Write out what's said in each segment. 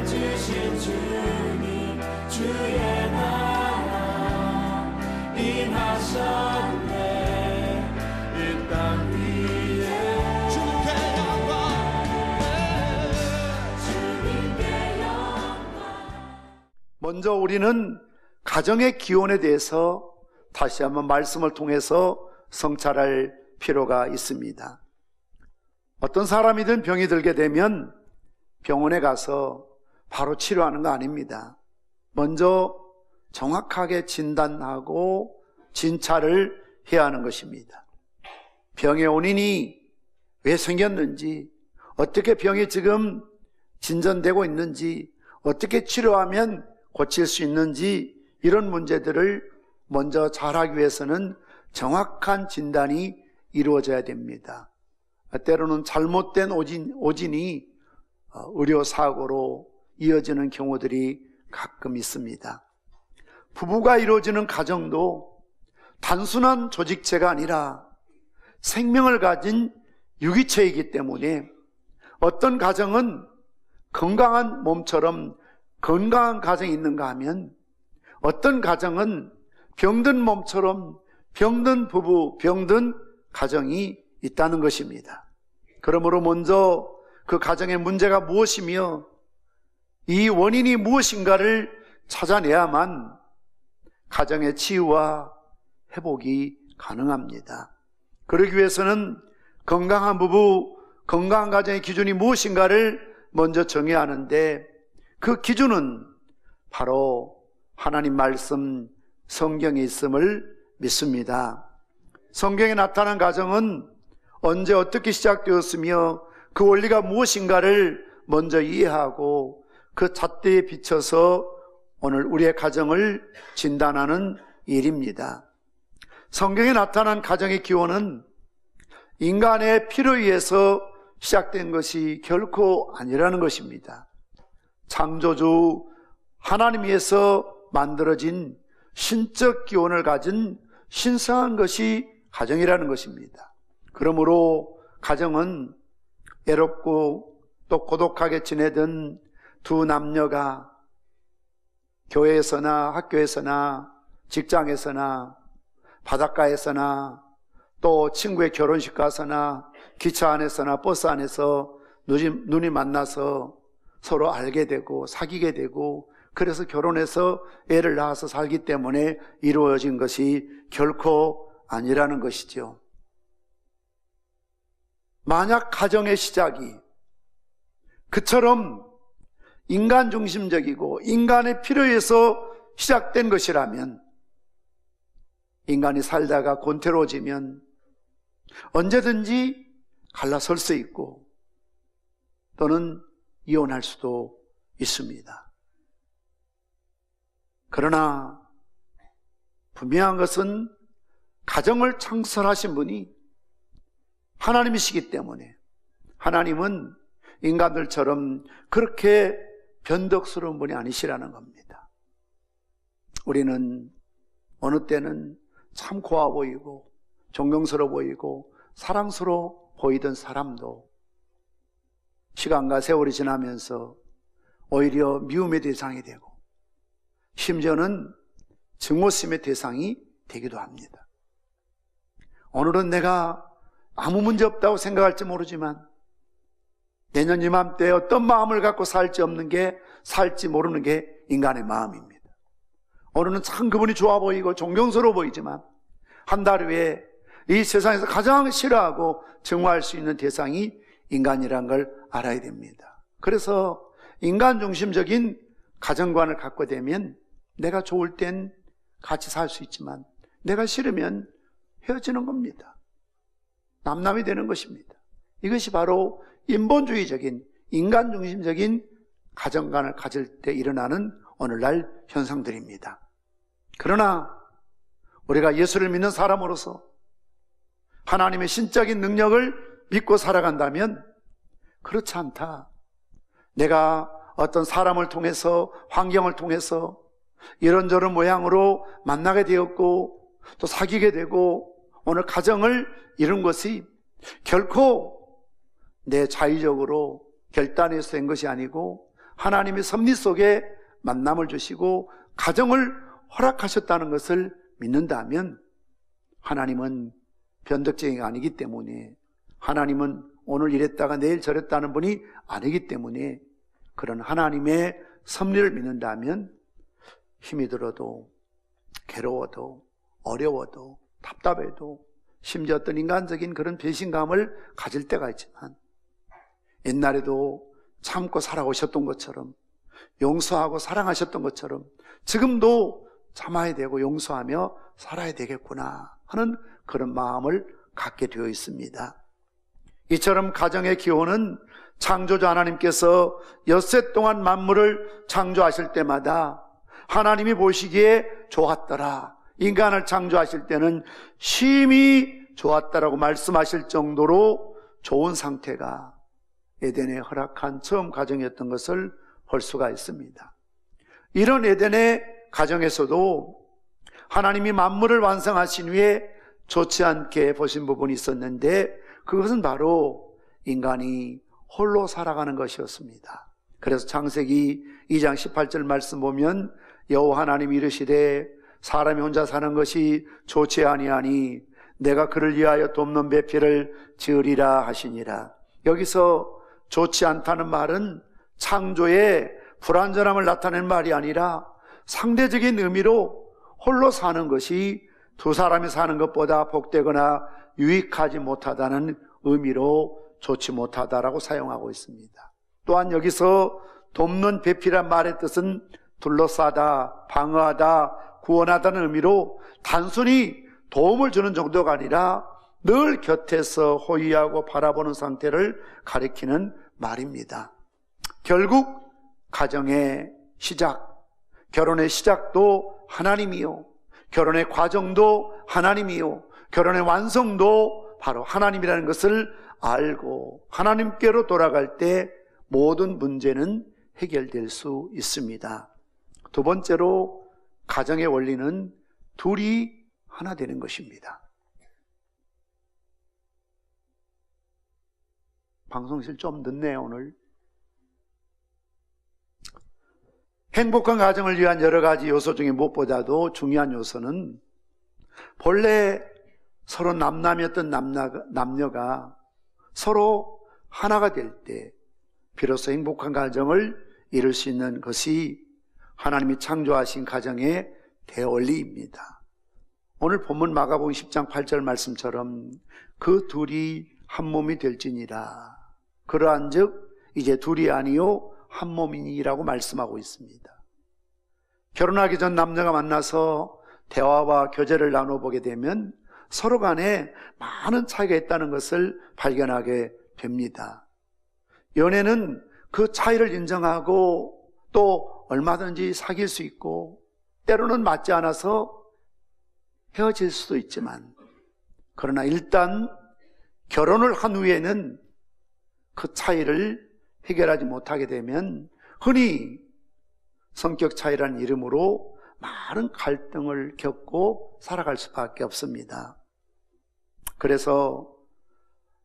주신 주님 주의 나라 임하셨네. 이 땅 위에 주님께 영광. 먼저 우리는 가정의 기원에 대해서 다시 한번 말씀을 통해서 성찰할 필요가 있습니다. 어떤 사람이든 병이 들게 되면 병원에 가서 바로 치료하는 거 아닙니다. 먼저 정확하게 진단하고 진찰을 해야 하는 것입니다. 병의 원인이 왜 생겼는지, 어떻게 병이 지금 진전되고 있는지, 어떻게 치료하면 고칠 수 있는지, 이런 문제들을 먼저 잘하기 위해서는 정확한 진단이 이루어져야 됩니다. 때로는 잘못된 오진이 의료사고로 이어지는 경우들이 가끔 있습니다. 부부가 이루어지는 가정도 단순한 조직체가 아니라 생명을 가진 유기체이기 때문에 어떤 가정은 건강한 몸처럼 건강한 가정이 있는가 하면 어떤 가정은 병든 몸처럼 병든 부부, 병든 가정이 있다는 것입니다. 그러므로 먼저 그 가정의 문제가 무엇이며 이 원인이 무엇인가를 찾아내야만 가정의 치유와 회복이 가능합니다. 그러기 위해서는 건강한 부부, 건강한 가정의 기준이 무엇인가를 먼저 정해야 하는데, 그 기준은 바로 하나님 말씀 성경에 있음을 믿습니다. 성경에 나타난 가정은 언제 어떻게 시작되었으며 그 원리가 무엇인가를 먼저 이해하고 그 잣대에 비춰서 오늘 우리의 가정을 진단하는 일입니다. 성경에 나타난 가정의 기원은 인간의 필요에 의해서 시작된 것이 결코 아니라는 것입니다. 창조주 하나님께서 만들어진 신적 기원을 가진 신성한 것이 가정이라는 것입니다. 그러므로 가정은 외롭고 또 고독하게 지내던 두 남녀가 교회에서나 학교에서나 직장에서나 바닷가에서나 또 친구의 결혼식 가서나 기차 안에서나 버스 안에서 눈이 만나서 서로 알게 되고 사귀게 되고, 그래서 결혼해서 애를 낳아서 살기 때문에 이루어진 것이 결코 아니라는 것이죠. 만약 가정의 시작이 그처럼 인간 중심적이고 인간의 필요에 의해서 시작된 것이라면, 인간이 살다가 곤태로워지면 언제든지 갈라설 수 있고 또는 이혼할 수도 있습니다. 그러나 분명한 것은 가정을 창설하신 분이 하나님이시기 때문에 하나님은 인간들처럼 그렇게 변덕스러운 분이 아니시라는 겁니다. 우리는 어느 때는 참 고와 보이고 존경스러워 보이고 사랑스러워 보이던 사람도 시간과 세월이 지나면서 오히려 미움의 대상이 되고 심지어는 증오심의 대상이 되기도 합니다. 오늘은 내가 아무 문제 없다고 생각할지 모르지만 내년 이맘때 어떤 마음을 갖고 살지 모르는 게 인간의 마음입니다. 오늘은 참 그분이 좋아 보이고 존경스러워 보이지만 한 달 후에 이 세상에서 가장 싫어하고 증오할 수 있는 대상이 인간이라는 걸 알아야 됩니다. 그래서 인간 중심적인 가정관을 갖게 되면 내가 좋을 땐 같이 살 수 있지만 내가 싫으면 헤어지는 겁니다. 남남이 되는 것입니다. 이것이 바로 인본주의적인 인간 중심적인 가정관을 가질 때 일어나는 오늘날 현상들입니다. 그러나 우리가 예수를 믿는 사람으로서 하나님의 신적인 능력을 믿고 살아간다면 그렇지 않다. 내가 어떤 사람을 통해서, 환경을 통해서 이런저런 모양으로 만나게 되었고 또 사귀게 되고 오늘 가정을 이룬 것이 결코 내 자의적으로 결단해서 된 것이 아니고 하나님의 섭리 속에 만남을 주시고 가정을 허락하셨다는 것을 믿는다면 하나님은 변덕쟁이가 아니기 때문에, 하나님은 오늘 이랬다가 내일 저랬다는 분이 아니기 때문에 그런 하나님의 섭리를 믿는다면 힘이 들어도 괴로워도 어려워도 답답해도 심지어 어떤 인간적인 그런 배신감을 가질 때가 있지만 옛날에도 참고 살아오셨던 것처럼 용서하고 사랑하셨던 것처럼 지금도 참아야 되고 용서하며 살아야 되겠구나 하는 그런 마음을 갖게 되어 있습니다. 이처럼 가정의 기원은 창조주 하나님께서 엿새 동안 만물을 창조하실 때마다 하나님이 보시기에 좋았더라, 인간을 창조하실 때는 심히 좋았다라고 말씀하실 정도로 좋은 상태가 에덴에 허락한 처음 가정이었던 것을 볼 수가 있습니다. 이런 에덴의 가정에서도 하나님이 만물을 완성하신 후에 좋지 않게 보신 부분이 있었는데 그것은 바로 인간이 홀로 살아가는 것이었습니다. 그래서 창세기 2장 18절 말씀 보면 여호와 하나님이 이르시되 사람이 혼자 사는 것이 좋지 아니하니 내가 그를 위하여 돕는 배필을 지으리라 하시니라. 여기서 좋지 않다는 말은 창조의 불완전함을 나타내는 말이 아니라 상대적인 의미로 홀로 사는 것이 두 사람이 사는 것보다 복되거나 유익하지 못하다는 의미로 좋지 못하다라고 사용하고 있습니다. 또한 여기서 돕는 배필이란 말의 뜻은 둘러싸다, 방어하다, 구원하다는 의미로 단순히 도움을 주는 정도가 아니라 늘 곁에서 호의하고 바라보는 상태를 가리키는 말입니다. 결국 가정의 시작, 결혼의 시작도 하나님이요, 결혼의 과정도 하나님이요, 결혼의 완성도 바로 하나님이라는 것을 알고 하나님께로 돌아갈 때 모든 문제는 해결될 수 있습니다. 두 번째로 가정의 원리는 둘이 하나 되는 것입니다. 방송실 좀 늦네요 오늘. 행복한 가정을 위한 여러 가지 요소 중에 무엇보다도 중요한 요소는 본래 서로 남남이었던 남녀가 서로 하나가 될 때 비로소 행복한 가정을 이룰 수 있는 것이 하나님이 창조하신 가정의 대원리입니다. 오늘 본문 마가복음 10장 8절 말씀처럼 그 둘이 한 몸이 될지니라. 그러한즉 이제 둘이 아니요 한 몸이니라고 말씀하고 있습니다. 결혼하기 전 남녀가 만나서 대화와 교제를 나눠보게 되면 서로 간에 많은 차이가 있다는 것을 발견하게 됩니다. 연애는 그 차이를 인정하고 또 얼마든지 사귈 수 있고 때로는 맞지 않아서 헤어질 수도 있지만, 그러나 일단 결혼을 한 후에는 그 차이를 해결하지 못하게 되면 흔히 성격 차이라는 이름으로 많은 갈등을 겪고 살아갈 수밖에 없습니다. 그래서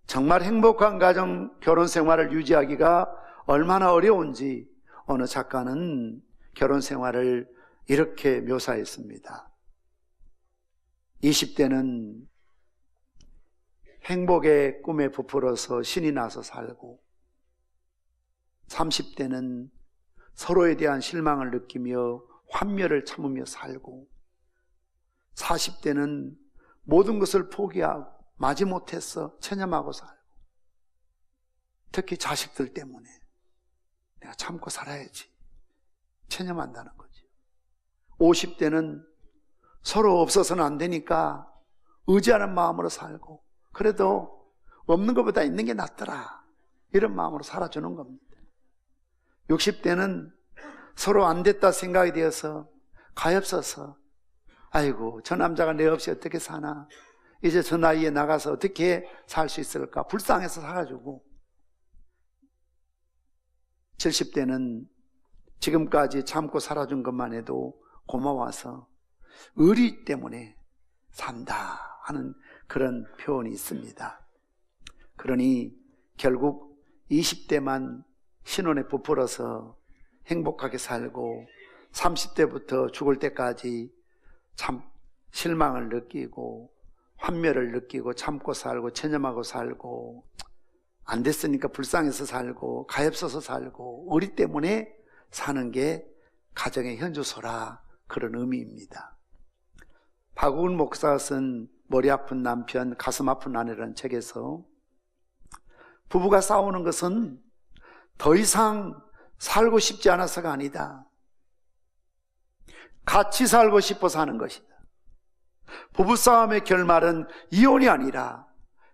정말 행복한 가정, 결혼 생활을 유지하기가 얼마나 어려운지 어느 작가는 결혼 생활을 이렇게 묘사했습니다. 20대는 행복의 꿈에 부풀어서 신이 나서 살고, 30대는 서로에 대한 실망을 느끼며 환멸을 참으며 살고, 40대는 모든 것을 포기하고 마지못해서 체념하고 살고, 특히 자식들 때문에 내가 참고 살아야지 체념한다는 거죠. 50대는 서로 없어서는 안 되니까 의지하는 마음으로 살고, 그래도 없는 것보다 있는 게 낫더라 이런 마음으로 살아주는 겁니다. 60대는 서로 안 됐다 생각이 되어서 가엾어서 아이고 저 남자가 내 없이 어떻게 사나, 이제 저 나이에 나가서 어떻게 살 수 있을까 불쌍해서 살아주고, 70대는 지금까지 참고 살아준 것만 해도 고마워서 의리 때문에 산다 하는 그런 표현이 있습니다. 그러니 결국 20대만 신혼에 부풀어서 행복하게 살고 30대부터 죽을 때까지 참 실망을 느끼고 환멸을 느끼고 참고 살고 체념하고 살고 안 됐으니까 불쌍해서 살고 가엾어서 살고 의리 때문에 사는 게 가정의 현주소라, 그런 의미입니다. 박우근 목사가 쓴 머리 아픈 남편, 가슴 아픈 아내라는 책에서 부부가 싸우는 것은 더 이상 살고 싶지 않아서가 아니다. 같이 살고 싶어서 하는 것이다. 부부싸움의 결말은 이혼이 아니라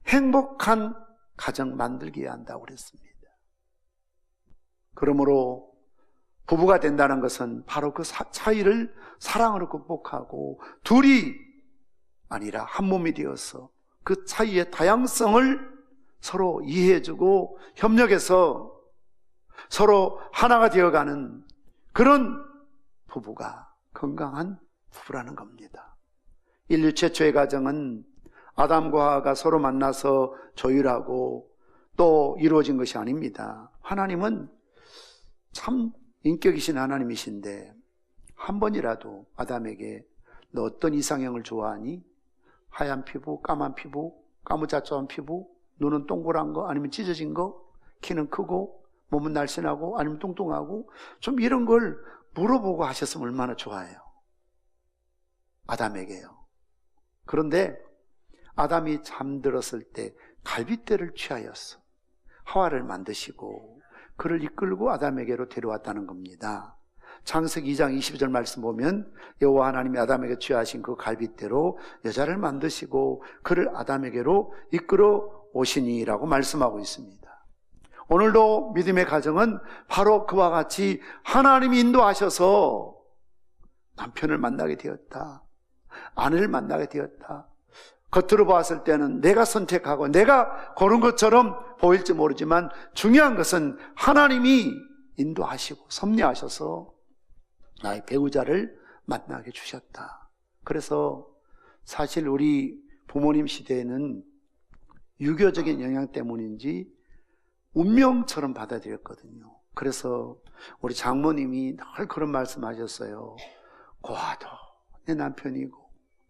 행복한 가정 만들기 위해 한다고 그랬습니다. 그러므로 부부가 된다는 것은 바로 그 차이를 사랑으로 극복하고 둘이 아니라 한 몸이 되어서 그 차이의 다양성을 서로 이해해주고 협력해서 서로 하나가 되어가는 그런 부부가 건강한 부부라는 겁니다. 인류 최초의 가정은 아담과 하와가 서로 만나서 조율하고 또 이루어진 것이 아닙니다. 하나님은 참 인격이신 하나님이신데 한 번이라도 아담에게 너 어떤 이상형을 좋아하니? 하얀 피부, 까만 피부, 까무잡잡한 피부, 눈은 동그란 거 아니면 찢어진 거, 키는 크고 몸은 날씬하고 아니면 뚱뚱하고, 좀 이런 걸 물어보고 하셨으면 얼마나 좋아해요. 아담에게요. 그런데 아담이 잠들었을 때 갈빗대를 취하였어. 하와를 만드시고 그를 이끌고 아담에게로 데려왔다는 겁니다. 창세기 2장 22절 말씀 보면 여호와 하나님이 아담에게 취하신 그 갈빗대로 여자를 만드시고 그를 아담에게로 이끌어 오시니라고 말씀하고 있습니다. 오늘도 믿음의 가정은 바로 그와 같이 하나님이 인도하셔서 남편을 만나게 되었다, 아내를 만나게 되었다. 겉으로 봤을 때는 내가 선택하고 내가 고른 것처럼 보일지 모르지만 중요한 것은 하나님이 인도하시고 섭리하셔서 나의 배우자를 만나게 주셨다. 그래서 사실 우리 부모님 시대에는 유교적인 영향 때문인지 운명처럼 받아들였거든요. 그래서 우리 장모님이 늘 그런 말씀하셨어요. 고아도 내 남편이고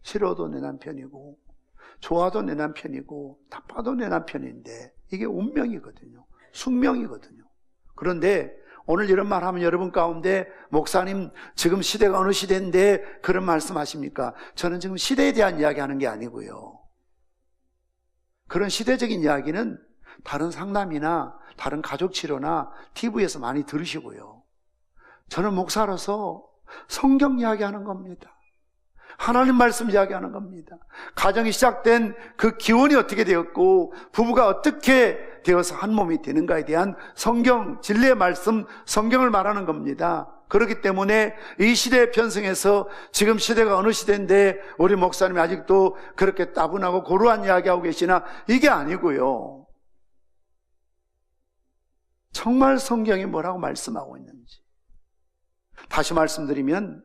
싫어도 내 남편이고 좋아도 내 남편이고 나빠도 내 남편인데 이게 운명이거든요. 숙명이거든요. 그런데 오늘 이런 말 하면 여러분 가운데 목사님 지금 시대가 어느 시대인데 그런 말씀 하십니까? 저는 지금 시대에 대한 이야기 하는 게 아니고요. 그런 시대적인 이야기는 다른 상담이나 다른 가족 치료나 TV에서 많이 들으시고요. 저는 목사로서 성경 이야기하는 겁니다. 하나님 말씀 이야기하는 겁니다. 가정이 시작된 그 기원이 어떻게 되었고 부부가 어떻게 되어서 한 몸이 되는가에 대한 성경, 진리의 말씀, 성경을 말하는 겁니다. 그렇기 때문에 이 시대에 편성해서 지금 시대가 어느 시대인데 우리 목사님이 아직도 그렇게 따분하고 고루한 이야기하고 계시나, 이게 아니고요. 정말 성경이 뭐라고 말씀하고 있는지 다시 말씀드리면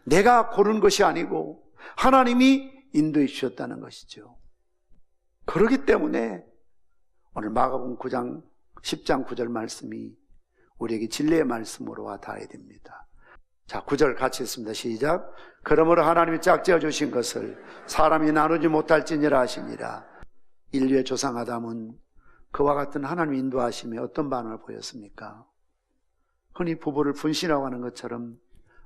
내가 고른 것이 아니고 하나님이 인도해 주셨다는 것이죠. 그렇기 때문에 오늘 마가복음 9장 10장 9절 말씀이 우리에게 진리의 말씀으로 와 닿아야 됩니다. 자, 9절 같이 읽습니다. 시작. 그러므로 하나님이 짝지어 주신 것을 사람이 나누지 못할지니라 하시니라. 인류의 조상 아담은 그와 같은 하나님 인도하심에 어떤 반응을 보였습니까? 흔히 부부를 분신하고 하는 것처럼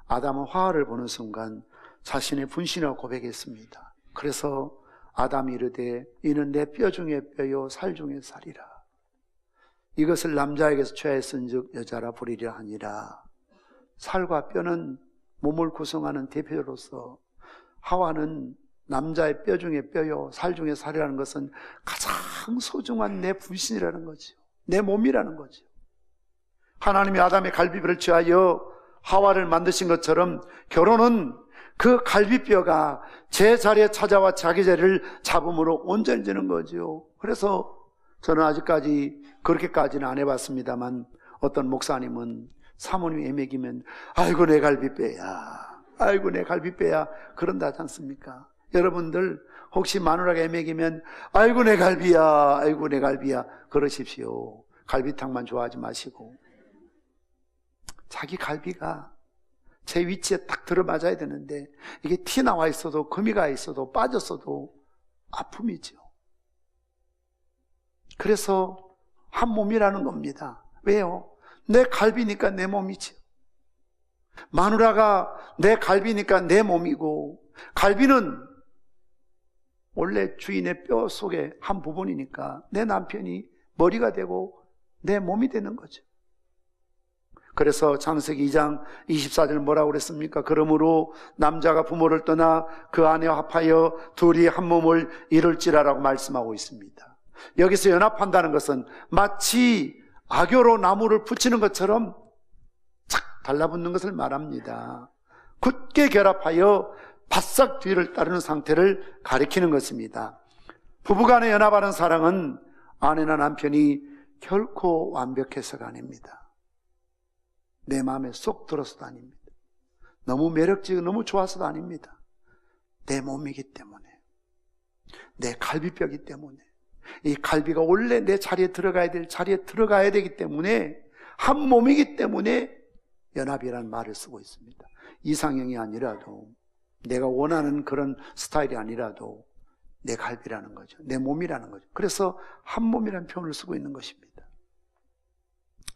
아담은 화를 보는 순간 자신의 분신을 고백했습니다. 그래서 아담이 이르되 이는 내 뼈 중에 뼈요 살 중에 살이라. 이것을 남자에게서 취하였은즉 여자라 부리려 하니라. 살과 뼈는 몸을 구성하는 대표로서 하와는 남자의 뼈 중에 뼈요 살 중에 살이라는 것은 가장 소중한 내 분신이라는 거죠. 내 몸이라는 거죠. 하나님이 아담의 갈비뼈를 취하여 하와를 만드신 것처럼 결혼은 그 갈비뼈가 제 자리에 찾아와 자기 자리를 잡음으로 온전해지는 거죠. 그래서 저는 아직까지 그렇게까지는 안 해봤습니다만 어떤 목사님은 사모님이 애먹이면 아이고 내 갈비뼈야, 아이고 내 갈비뼈야 그런다 하지 않습니까? 여러분들 혹시 마누라가 애먹이면 아이고 내 갈비야, 아이고 내 갈비야 그러십시오. 갈비탕만 좋아하지 마시고 자기 갈비가 제 위치에 딱 들어맞아야 되는데 이게 티 나와 있어도 금이 가 있어도 빠졌어도 아픔이죠. 그래서 한 몸이라는 겁니다. 왜요? 내 갈비니까 내 몸이죠. 마누라가 내 갈비니까 내 몸이고, 갈비는 원래 주인의 뼈 속에 한 부분이니까 내 남편이 머리가 되고 내 몸이 되는 거죠. 그래서 창세기 2장 24절 뭐라고 그랬습니까? 그러므로 남자가 부모를 떠나 그 아내와 합하여 둘이 한 몸을 이룰지라라고 말씀하고 있습니다. 여기서 연합한다는 것은 마치 악교로 나무를 붙이는 것처럼 착 달라붙는 것을 말합니다. 굳게 결합하여 바싹 뒤를 따르는 상태를 가리키는 것입니다. 부부간에 연합하는 사랑은 아내나 남편이 결코 완벽해서가 아닙니다. 내 마음에 쏙 들어서도 아닙니다. 너무 매력적이고 너무 좋아서도 아닙니다. 내 몸이기 때문에, 내 갈비뼈이기 때문에, 이 갈비가 원래 내 자리에 들어가야 될 자리에 들어가야 되기 때문에, 한 몸이기 때문에 연합이라는 말을 쓰고 있습니다. 이상형이 아니라도, 내가 원하는 그런 스타일이 아니라도 내 갈비라는 거죠. 내 몸이라는 거죠. 그래서 한 몸이라는 표현을 쓰고 있는 것입니다.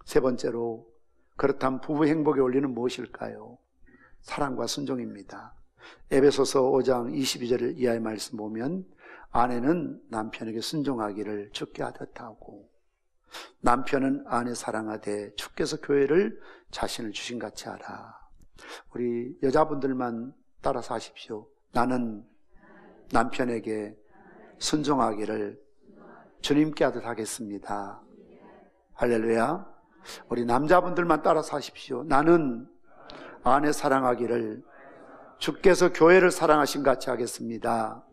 세 번째로, 그렇다면 부부 행복의 원리는 무엇일까요? 사랑과 순종입니다. 에베소서 5장 22절 이하의 말씀 보면 아내는 남편에게 순종하기를 주께 하듯 하고 남편은 아내 사랑하되 주께서 교회를 자신을 주신 같이 하라. 우리 여자분들만 따라서 하십시오. 나는 남편에게 순종하기를 주님께 하듯 하겠습니다. 할렐루야. 우리 남자분들만 따라서 하십시오. 나는 아내 사랑하기를 주께서 교회를 사랑하신 같이 하겠습니다.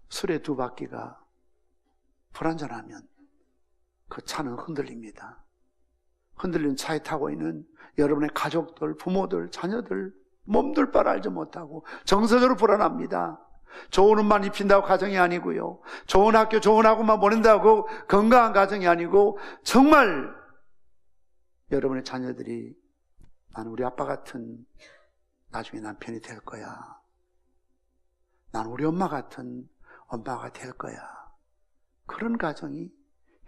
술의 두 바퀴가 불안전하면 그 차는 흔들립니다. 흔들린 차에 타고 있는 여러분의 가족들, 부모들, 자녀들 몸둘 바를 알지 못하고 정서적으로 불안합니다. 좋은 옷만 입힌다고 가정이 아니고요, 좋은 학교 좋은 학원만 보낸다고 건강한 가정이 아니고, 정말 여러분의 자녀들이 나는 우리 아빠 같은 나중에 남편이 될 거야, 나는 우리 엄마 같은 엄마가 될 거야, 그런 가정이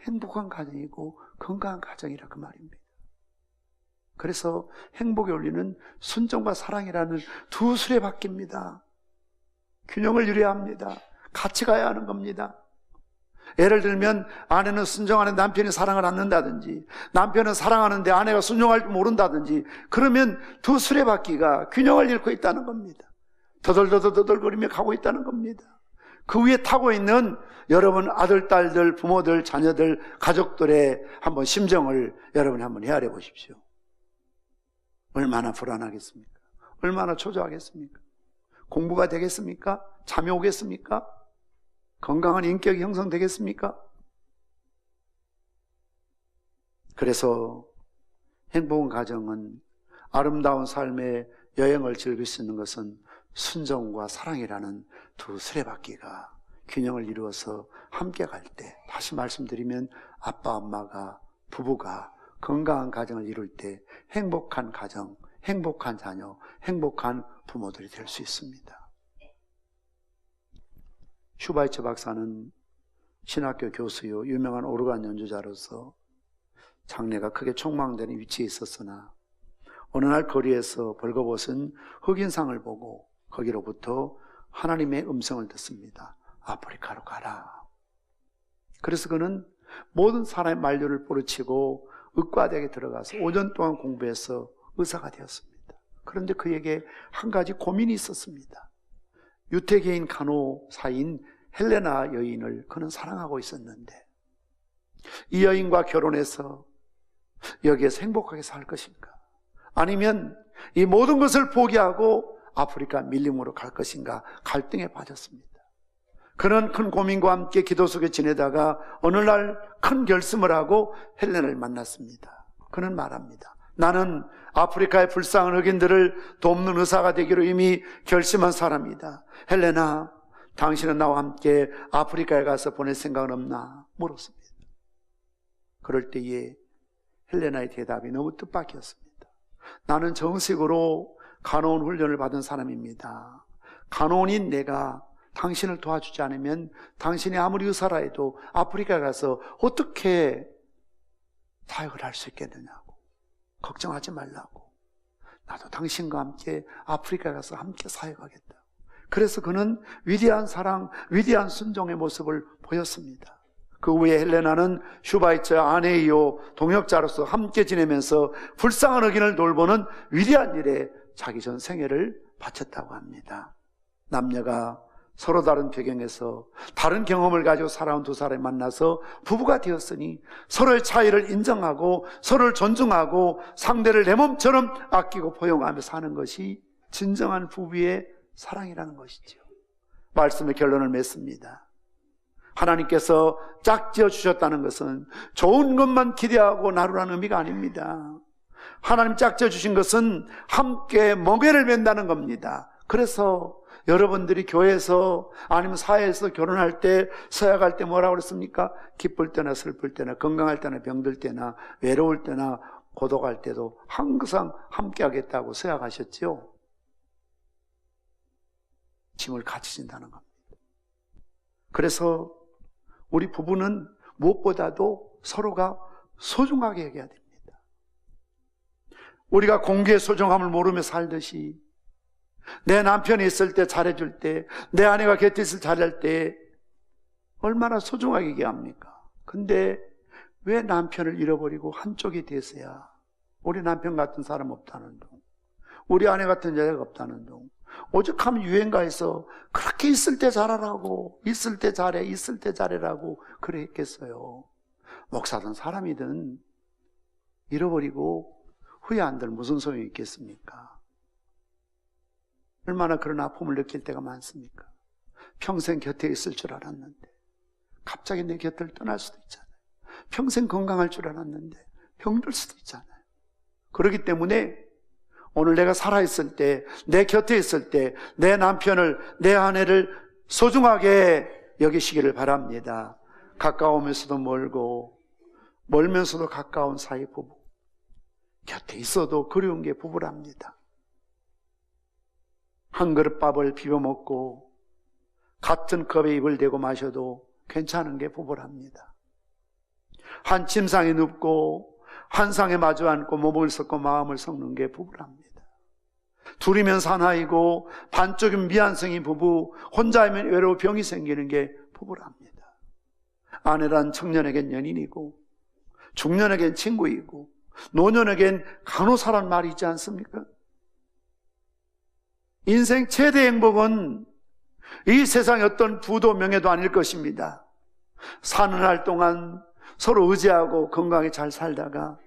행복한 가정이고 건강한 가정이라 그 말입니다. 그래서 행복의 원리는 순종과 사랑이라는 두 수레바퀴입니다. 균형을 이루어야 합니다. 같이 가야 하는 겁니다. 예를 들면 아내는 순종하는 남편이 사랑을 않는다든지, 남편은 사랑하는데 아내가 순종할 줄 모른다든지, 그러면 두 수레바퀴가 균형을 잃고 있다는 겁니다. 더덜더덜거리며 가고 있다는 겁니다. 그 위에 타고 있는 여러분 아들, 딸들, 부모들, 자녀들, 가족들의 한번 심정을 여러분이 한번 헤아려 보십시오. 얼마나 불안하겠습니까? 얼마나 초조하겠습니까? 공부가 되겠습니까? 잠이 오겠습니까? 건강한 인격이 형성되겠습니까? 그래서 행복한 가정은, 아름다운 삶의 여행을 즐길 수 있는 것은 순종과 사랑이라는 두 수레바퀴가 균형을 이루어서 함께 갈 때, 다시 말씀드리면 아빠, 엄마가, 부부가 건강한 가정을 이룰 때 행복한 가정, 행복한 자녀, 행복한 부모들이 될 수 있습니다. 슈바이처 박사는 신학교 교수요, 유명한 오르간 연주자로서 장래가 크게 촉망되는 위치에 있었으나 어느 날 거리에서 벌거벗은 흑인상을 보고 거기로부터 하나님의 음성을 듣습니다. 아프리카로 가라. 그래서 그는 모든 사람의 만류를 뿌리치고 의과대학에 들어가서 5년 동안 공부해서 의사가 되었습니다. 그런데 그에게 한 가지 고민이 있었습니다. 유태계인 간호사인 헬레나 여인을 그는 사랑하고 있었는데, 이 여인과 결혼해서 여기에서 행복하게 살 것인가, 아니면 이 모든 것을 포기하고 아프리카 밀림으로 갈 것인가 갈등에 빠졌습니다. 그는 큰 고민과 함께 기도 속에 지내다가 어느 날 큰 결심을 하고 헬레나를 만났습니다. 그는 말합니다. 나는 아프리카의 불쌍한 흑인들을 돕는 의사가 되기로 이미 결심한 사람이다. 헬레나, 당신은 나와 함께 아프리카에 가서 보낼 생각은 없나? 물었습니다. 그럴 때에 헬레나의 대답이 너무 뜻밖이었습니다. 나는 정식으로 간호원 훈련을 받은 사람입니다. 간호원인 내가 당신을 도와주지 않으면 당신이 아무리 의사라 해도 아프리카에 가서 어떻게 사역을 할 수 있겠느냐고. 걱정하지 말라고. 나도 당신과 함께 아프리카에 가서 함께 사역하겠다. 그래서 그는 위대한 사랑, 위대한 순종의 모습을 보였습니다. 그 후에 헬레나는 슈바이처 아내이요 동역자로서 함께 지내면서 불쌍한 흑인을 돌보는 위대한 일에 자기 전 생애를 바쳤다고 합니다. 남녀가 서로 다른 배경에서 다른 경험을 가지고 살아온 두 사람이 만나서 부부가 되었으니 서로의 차이를 인정하고 서로를 존중하고 상대를 내 몸처럼 아끼고 포용하며 사는 것이 진정한 부부의 사랑이라는 것이죠. 말씀의 결론을 맺습니다. 하나님께서 짝지어 주셨다는 것은 좋은 것만 기대하고 나누라는 의미가 아닙니다. 하나님 짝지어 주신 것은 함께 멍에를 맨다는 겁니다. 그래서 여러분들이 교회에서 아니면 사회에서 결혼할 때 서약할 때 뭐라고 그랬습니까? 기쁠 때나 슬플 때나 건강할 때나 병들 때나 외로울 때나 고독할 때도 항상 함께 하겠다고 서약하셨죠. 짐을 같이 진다는 겁니다. 그래서 우리 부부는 무엇보다도 서로가 소중하게 여겨야 됩니다. 우리가 공기의 소중함을 모르며 살듯이 내 남편이 있을 때 잘해줄 때, 내 아내가 곁에 있을 때 잘할 때 얼마나 소중하게 얘기합니까? 근데 왜 남편을 잃어버리고 한쪽이 돼서야 우리 남편 같은 사람 없다는 둥, 우리 아내 같은 여자가 없다는 둥, 오죽하면 유행가에서 그렇게 있을 때 잘하라고, 있을 때 잘해, 있을 때 잘해라고 그래 했겠어요. 목사든 사람이든 잃어버리고 후회 안 될 무슨 소용이 있겠습니까? 얼마나 그런 아픔을 느낄 때가 많습니까? 평생 곁에 있을 줄 알았는데 갑자기 내 곁을 떠날 수도 있잖아요. 평생 건강할 줄 알았는데 병들 수도 있잖아요. 그렇기 때문에 오늘 내가 살아있을 때, 내 곁에 있을 때 내 남편을, 내 아내를 소중하게 여기시기를 바랍니다. 가까우면서도 멀고 멀면서도 가까운 사이 부부, 곁에 있어도 그리운 게 부부랍니다. 한 그릇 밥을 비벼 먹고 같은 컵에 입을 대고 마셔도 괜찮은 게 부부랍니다. 한 침상에 눕고 한 상에 마주 앉고 몸을 섞고 마음을 섞는 게 부부랍니다. 둘이면 사나이고 반쪽이면 미안성이 부부, 혼자이면 외로워 병이 생기는 게 부부랍니다. 아내란 청년에겐 연인이고 중년에겐 친구이고 노년에겐 간호사란 말이 있지 않습니까? 인생 최대 행복은 이 세상의 어떤 부도 명예도 아닐 것입니다. 사는 날 동안 서로 의지하고 건강히 잘 살다가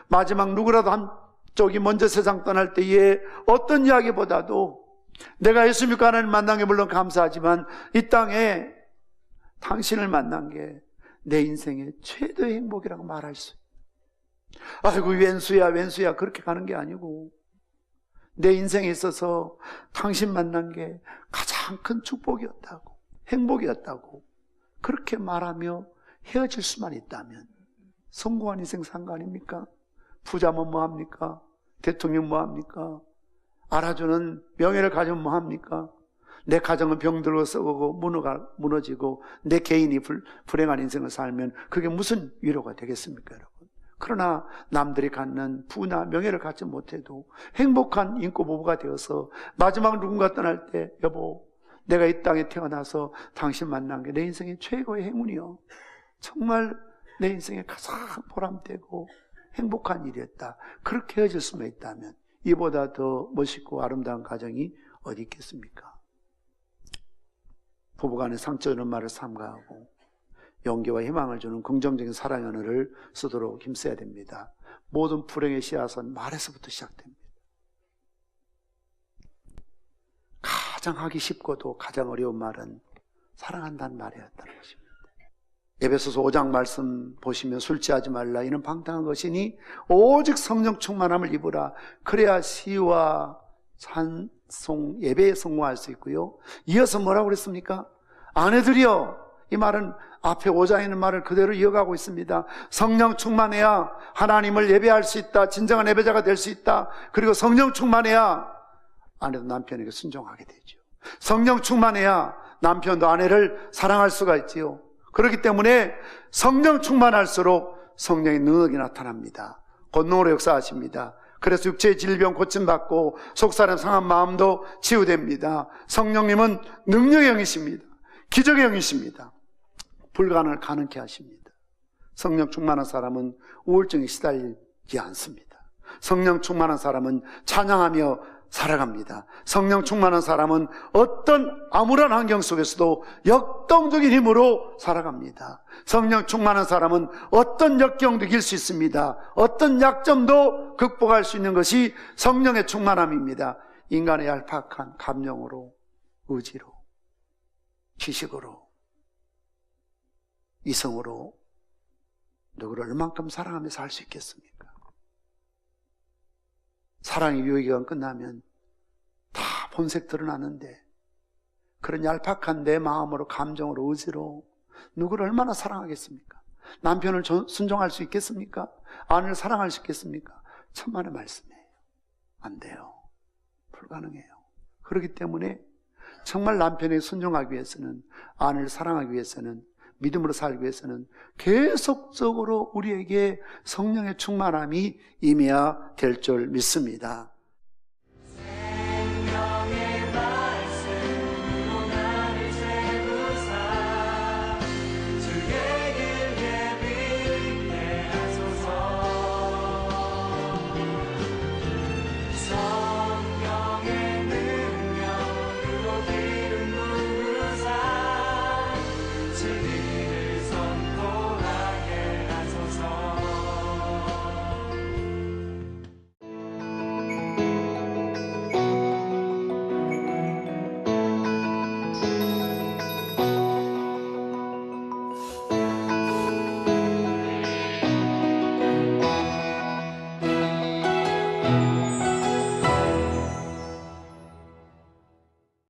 마지막 누구라도 한쪽이 먼저 세상 떠날 때에 어떤 이야기보다도 내가 예수 믿고 하나님 만난 게 물론 감사하지만 이 땅에 당신을 만난 게 내 인생의 최대의 행복이라고 말할 수 있어요. 아이고 왼수야 그렇게 가는 게 아니고 내 인생에 있어서 당신 만난 게 가장 큰 축복이었다고, 행복이었다고 그렇게 말하며 헤어질 수만 있다면 성공한 인생 산 거 아닙니까? 부자면 뭐합니까? 대통령 뭐합니까? 알아주는 명예를 가지면 뭐합니까? 내 가정은 병들고 썩고 무너지고 내 개인이 불행한 인생을 살면 그게 무슨 위로가 되겠습니까, 여러분? 그러나 남들이 갖는 부나 명예를 갖지 못해도 행복한 인고 부부가 되어서 마지막 누군가 떠날 때 여보, 내가 이 땅에 태어나서 당신 만난 게 내 인생의 최고의 행운이요, 정말 내 인생의 가장 보람되고 행복한 일이었다, 그렇게 헤어질 수만 있다면 이보다 더 멋있고 아름다운 가정이 어디 있겠습니까? 부부간의 상처 주는 말을 삼가하고 용기와 희망을 주는 긍정적인 사랑의 언어를 쓰도록 힘써야 됩니다. 모든 불행의 씨앗은 말에서부터 시작됩니다. 가장 하기 쉽고도 가장 어려운 말은 사랑한다는 말이었다는 것입니다. 에베소서 5장 말씀 보시면 술 취하지 말라 이는 방탕한 것이니 오직 성령 충만함을 입으라. 그래야 시와 찬송 예배에 성공할 수 있고요. 이어서 뭐라고 그랬습니까? 아내들이여, 이 말은 앞에 5장에 있는 말을 그대로 이어가고 있습니다. 성령 충만해야 하나님을 예배할 수 있다. 진정한 예배자가 될 수 있다. 그리고 성령 충만해야 아내도 남편에게 순종하게 되죠. 성령 충만해야 남편도 아내를 사랑할 수가 있지요. 그렇기 때문에 성령 충만할수록 성령의 능력이 나타납니다. 권능으로 역사하십니다. 그래서 육체의 질병 고침받고 속사람 상한 마음도 치유됩니다. 성령님은 능력의 영이십니다. 기적의 영이십니다. 불가능을 가능케 하십니다. 성령 충만한 사람은 우울증에 시달리지 않습니다. 성령 충만한 사람은 찬양하며 살아갑니다. 성령 충만한 사람은 어떤 암울한 환경 속에서도 역동적인 힘으로 살아갑니다. 성령 충만한 사람은 어떤 역경도 이길 수 있습니다. 어떤 약점도 극복할 수 있는 것이 성령의 충만함입니다. 인간의 얄팍한 감정으로, 의지로, 지식으로, 이성으로 누구를 얼만큼 사랑하며 살 수 있겠습니까? 사랑의 유효기간 끝나면 다 본색 드러나는데 그런 얄팍한 내 마음으로, 감정으로, 의지로 누구를 얼마나 사랑하겠습니까? 남편을 순종할 수 있겠습니까? 아내를 사랑할 수 있겠습니까? 천만의 말씀이에요. 안 돼요. 불가능해요. 그렇기 때문에 정말 남편에게 순종하기 위해서는, 아내를 사랑하기 위해서는, 믿음으로 살기 위해서는 계속적으로 우리에게 성령의 충만함이 임해야 될 줄 믿습니다.